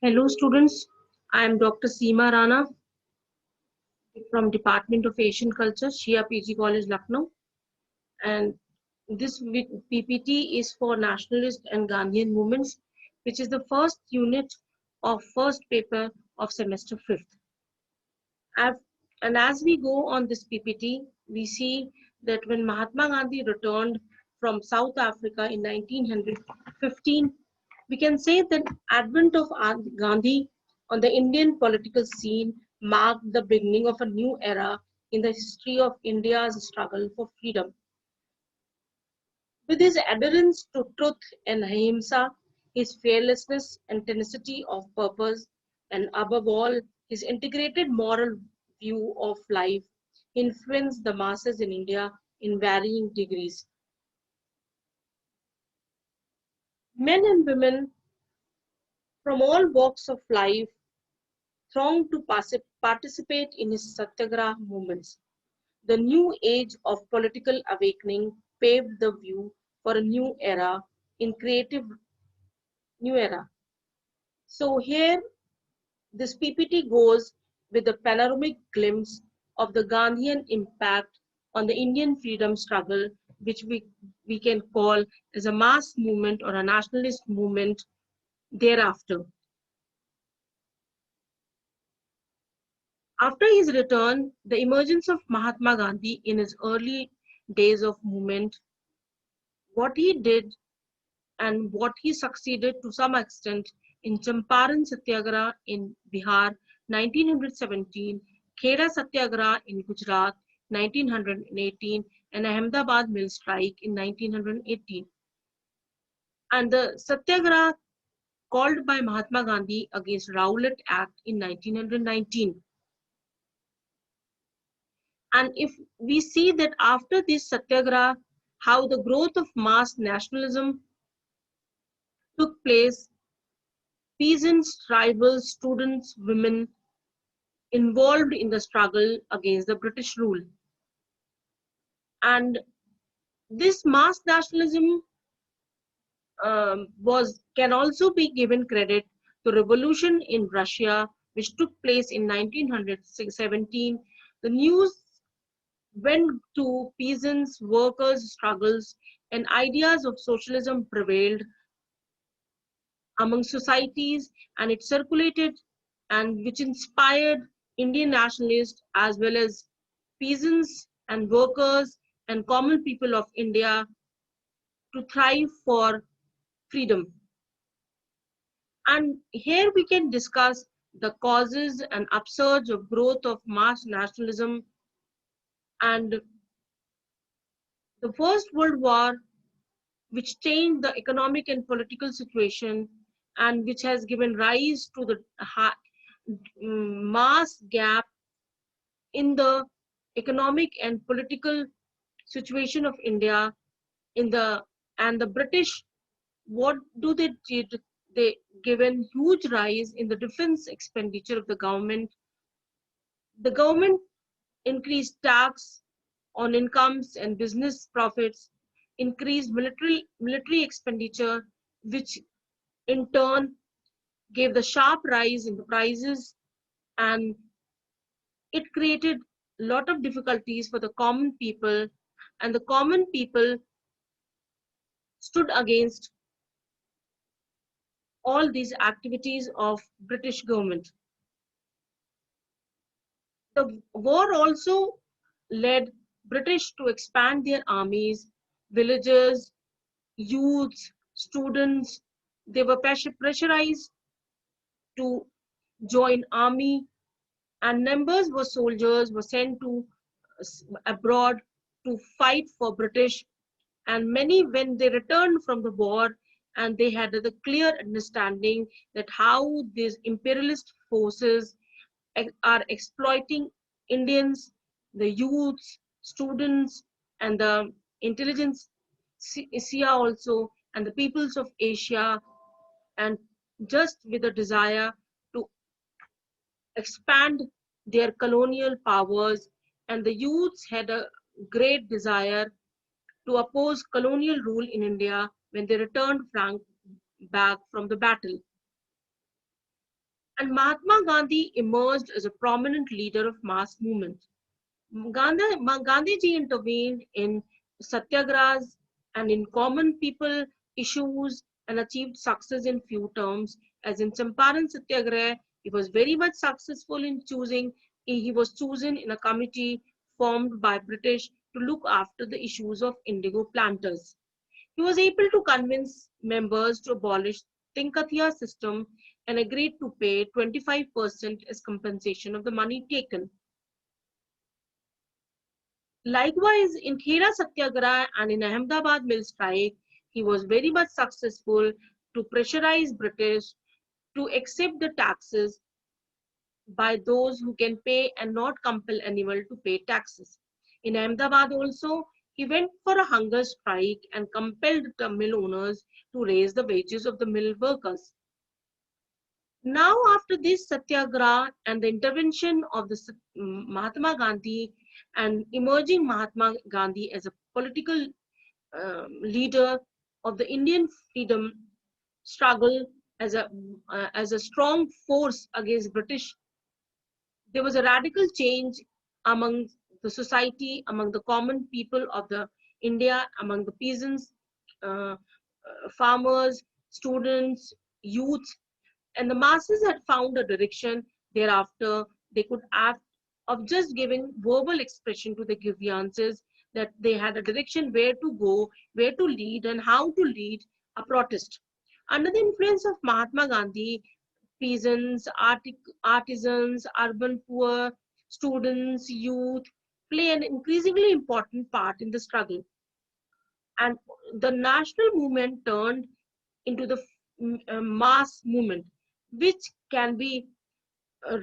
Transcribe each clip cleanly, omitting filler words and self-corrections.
Hello students, I am Dr. Seema Rana from Department of Asian Culture, Shia PG College, Lucknow, and this PPT is for nationalist and Gandhian movements, which is the first unit of first paper of semester 5th. And as we go on this PPT, we see that when Mahatma Gandhi returned from South Africa in 1915, we can say that advent of Gandhi on the Indian political scene marked the beginning of a new era in the history of India's struggle for freedom. With his adherence to truth and ahimsa, his fearlessness and tenacity of purpose, and above all, his integrated moral view of life influenced the masses in India in varying degrees. Men and women from all walks of life thronged to participate in his Satyagraha movements. The new age of political awakening paved the view for a new era. So here this PPT goes with a panoramic glimpse of the Gandhian impact on the Indian freedom struggle, which we can call as a mass movement or a nationalist movement thereafter. After his return, the emergence of Mahatma Gandhi in his early days of movement, what he did and what he succeeded to some extent in Champaran Satyagraha in Bihar 1917, Khera Satyagraha in Gujarat 1918, and Ahmedabad mill strike in 1918. And the Satyagraha called by Mahatma Gandhi against Rowlatt Act in 1919. And if we see that after this Satyagraha, how the growth of mass nationalism took place, peasants, tribals, students, women involved in the struggle against the British rule. And this mass nationalism can also be given credit to revolution in Russia, which took place in 1917. The news went to peasants, workers' struggles, and ideas of socialism prevailed among societies, and it circulated and which inspired Indian nationalists as well as peasants and workers and common people of India to thrive for freedom. And here we can discuss the causes and upsurge of growth of mass nationalism and the First World War, which changed the economic and political situation and which has given rise to the mass gap in the economic and political situation of India in the and the British, what do they did? They given huge rise in the defense expenditure of the government. The government increased tax on incomes and business profits, increased military expenditure, which in turn gave the sharp rise in the prices, and it created a lot of difficulties for the common people, and the common people stood against all these activities of British government. The war also led British to expand their armies, villagers, youths, students. They were pressurized to join army, and numbers were soldiers were sent to abroad to fight for British. And many, when they returned from the war, and they had the clear understanding that how these imperialist forces are exploiting Indians, the youths, students, and the intelligence Asia also, and the peoples of Asia, and just with a desire to expand their colonial powers, and the youths had a great desire to oppose colonial rule in India when they returned back from the battle. And Mahatma Gandhi emerged as a prominent leader of mass movement. Gandhiji intervened in satyagrahas and in common people issues and achieved success in few terms. As in Champaran Satyagraha, he was very much successful in choosing. He was chosen in a committee formed by British to look after the issues of indigo planters. He was able to convince members to abolish Tinkathiya system and agreed to pay 25% as compensation of the money taken. Likewise, in Khera Satyagraha and in Ahmedabad mill strike, he was very much successful to pressurize British to accept the taxes by those who can pay and not compel anyone to pay taxes. In Ahmedabad also, he went for a hunger strike and compelled the mill owners to raise the wages of the mill workers. Now, after this Satyagraha and the intervention of the Mahatma Gandhi and emerging Mahatma Gandhi as a political leader of the Indian freedom struggle as a strong force against British, there was a radical change among the society, among the common people of the India, among the peasants, farmers, students, youth, and the masses had found a direction. Thereafter they could act of just giving verbal expression to the grievances, that they had a direction where to go, where to lead, and how to lead a protest. Under the influence of Mahatma Gandhi, peasants, artisans, urban poor, students, youth play an increasingly important part in the struggle. And the national movement turned into the mass movement, which can be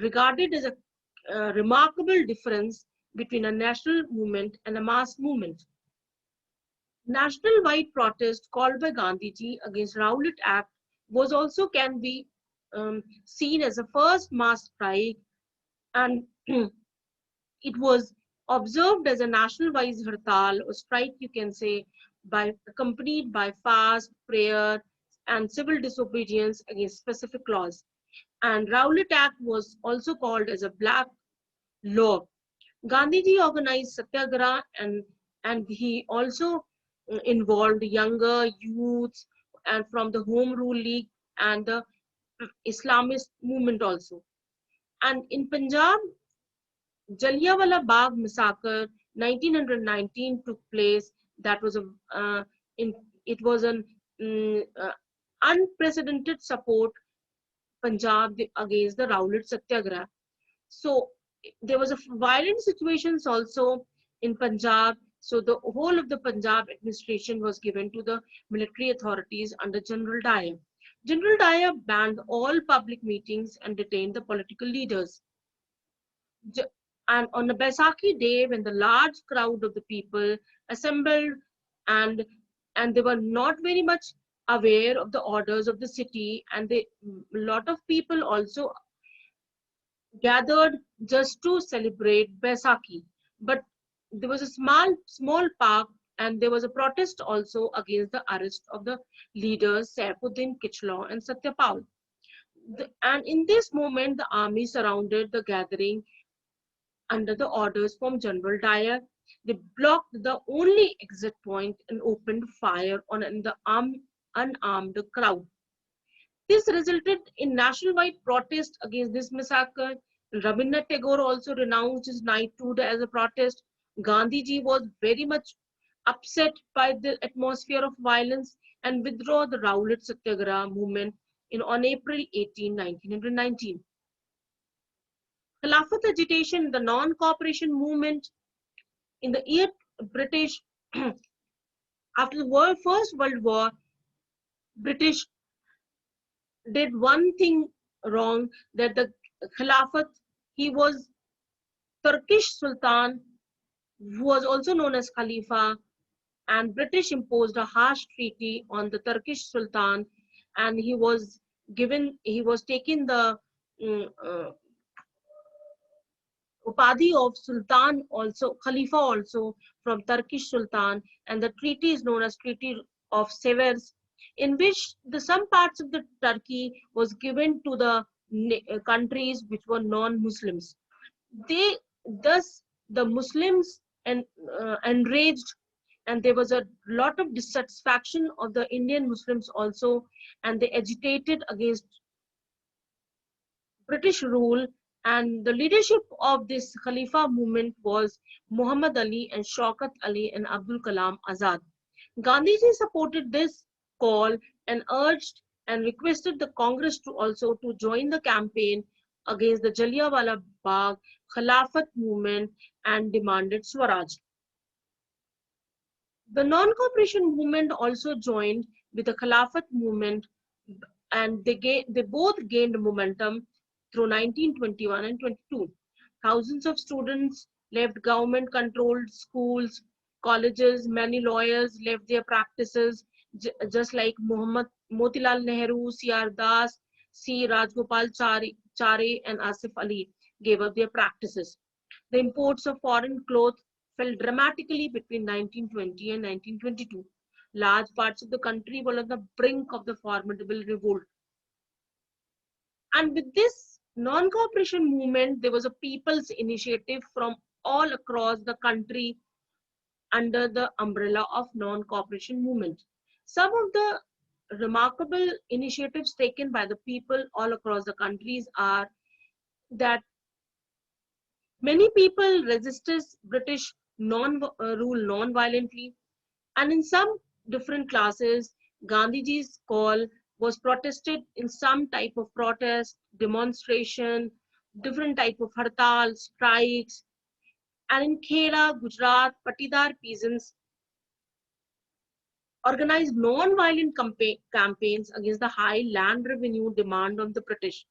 regarded as a remarkable difference between a national movement and a mass movement. National wide protest called by Gandhiji against Rowlatt Act was also can be seen as a first mass strike, and it was observed as a national wide hartal or strike, you can say, by accompanied by fast, prayer, and civil disobedience against specific laws. And Rowlatt Act was also called as a black law. Gandhiji organized satyagraha, and he also involved younger youths and from the Home Rule League and the Islamist movement also. And in Punjab, Jallianwala Bagh massacre 1919 took place. That was in, it was an unprecedented support Punjab against the Rowlatt Satyagraha. So there was a violent situations also in Punjab. So the whole of the Punjab administration was given to the military authorities under General Dyer. General Dyer banned all public meetings and detained the political leaders. And on a Baisakhi day, when the large crowd of the people assembled, and they were not very much aware of the orders of the city, and a lot of people also gathered just to celebrate Baisakhi. But there was a small park, and there was a protest also against the arrest of the leaders Saifuddin Kichlaw and Satyapal. And in this moment, the army surrounded the gathering under the orders from General Dyer. They blocked the only exit point and opened fire on the unarmed crowd. This resulted in nationwide protest against this massacre. Rabindranath Tagore also renounced his knighthood as a protest. Gandhiji was very much upset by the atmosphere of violence and withdrew the Rowlatt Satyagraha movement on April 18, 1919. Khilafat agitation, the non-cooperation movement in the year British, after the First World War, British did one thing wrong, that the Khilafat, he was Turkish Sultan, who was also known as Khalifa, and British imposed a harsh treaty on the Turkish Sultan, and he was taken the Upadhi of Sultan also, Khalifa also, from Turkish Sultan, and the treaty is known as Treaty of Severs, in which some parts of the Turkey was given to the countries which were non-Muslims. They thus the Muslims enraged, and there was a lot of dissatisfaction of the Indian Muslims also, and they agitated against British rule. And the leadership of this Khalifa movement was Muhammad Ali and Shaukat Ali and Abdul Kalam Azad. Gandhiji supported this call and urged and requested the Congress to also to join the campaign against the Jallianwala Bagh Khilafat movement and demanded Swaraj. The non-cooperation movement also joined with the Khilafat movement, and they both gained momentum through 1921 and 22. Thousands of students left government-controlled schools, colleges. Many lawyers left their practices, just like Muhammad Motilal Nehru, C.R. Das, C. Rajgopal Chare, and Asif Ali gave up their practices. The imports of foreign cloth fell dramatically between 1920 and 1922. Large parts of the country were on the brink of the formidable revolt. And with this non-cooperation movement, there was a people's initiative from all across the country under the umbrella of non-cooperation movement. Some of the remarkable initiatives taken by the people all across the countries are that many people resisted British rule non-violently, and in some different classes, Gandhiji's call was protested in some type of protest, demonstration, different type of hartal, strikes. And in Khera, Gujarat, Patidar peasants organized non-violent campaigns against the high land revenue demand on the British.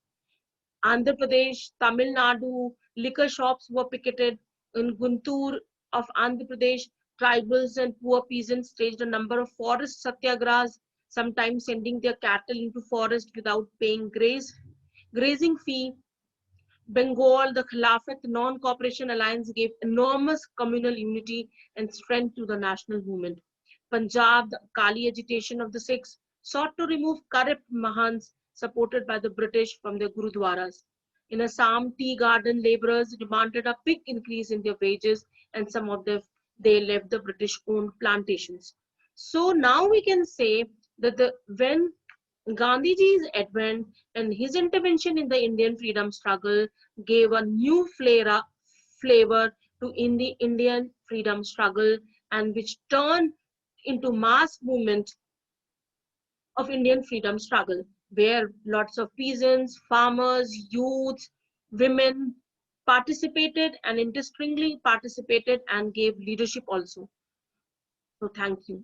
Andhra Pradesh, Tamil Nadu, liquor shops were picketed. In Guntur of Andhra Pradesh, tribals and poor peasants staged a number of forest satyagrahas, sometimes sending their cattle into forest without paying grazing fee. Bengal, the Khilafat Non-Cooperation Alliance gave enormous communal unity and strength to the national movement. Punjab, the Akali agitation of the Sikhs, sought to remove corrupt Mahants supported by the British from their Gurudwaras. In Assam, tea garden laborers demanded a big increase in their wages, and some of them they left the British-owned plantations. So now we can say that when Gandhiji's advent and his intervention in the Indian freedom struggle gave a new flavor to in the Indian freedom struggle, and which turned into mass movement of Indian freedom struggle, where lots of peasants, farmers, youths, women participated and interestingly participated and gave leadership also. So thank you.